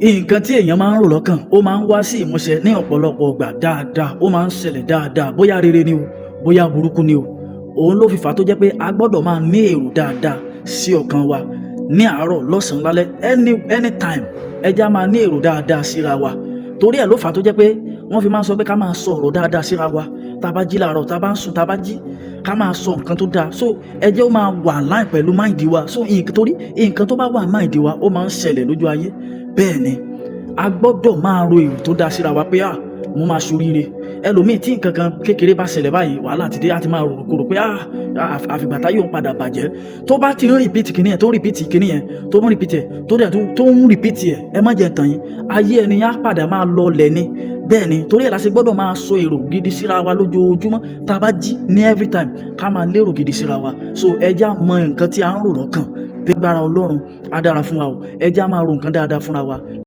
nǹkan tí èèyàn máa ń rò lọ́kàn ó máa ń wá sí ìmúṣẹ ní ọ̀pọ̀lọpọ̀ ìgbà dáadáa, ó máa ń ṣẹlẹ̀ dáadáa, bóyá rere ni o, bóyá burúkú ni o. Òun ló fi fà á tó jẹ́ pé a gbọ́dọ̀ máa ní èrò dáadáa sí ọkàn wa ní àárọ̀, lọ́sàn-án, lálẹ́, anytime. Ẹ jẹ́ á máa ní èrò dáadáa síra wa. Torí ẹ̀ ló fà á tó jẹ́ pé wọ́n fi máa ń sọ pé ká máa sọ ọ̀rọ̀ dáadáa síra wa. Tá a bá jí láàárọ̀, tá a bá ń sùn, tá a bá jí, ká máa sọ nǹkan tó dáa. So ẹ jẹ́ ó máa wà line pẹ̀lú mind wa. So torí nǹkan tó bá wà mind wa ó máa ń ṣẹlẹ̀ lójú ayé. Bẹ́ẹ̀ ni, a gbọ́dọ̀ máa ro èrò tó dáa síra wa pé mo máa ṣoríire. Ẹlòmíì tí nǹkan kan kékeré bá ṣẹlẹ̀ báyìí, wàhálà ti dé, á ti máa rò pé àfìgbà táyé òun padà bàjẹ́. Tó bá ti ń repeat kíní yẹn, tó ń repeat kíní yẹn, tó ń repeat ẹ̀, tó ń repeat ẹ̀, ẹ má jẹ́ n tàn yín, ayé ẹni á padà máa lọlẹ̀ ni. Bẹ́ẹ̀ ni, torí ẹ̀ la ṣe gbọ́dọ̀ máa sọ èrò gidi síra wa lójoojúmọ́. Tá a bá jí ní every time, ká máa lérò gidi síra wa. So ẹ jẹ́ á mọ nǹkan tí à ń rò lọ́kàn. Lágbára Ọlọ́run á dára fún wa o. Ẹ jẹ́ á máa ro nǹkan dáadáa fúnra wa.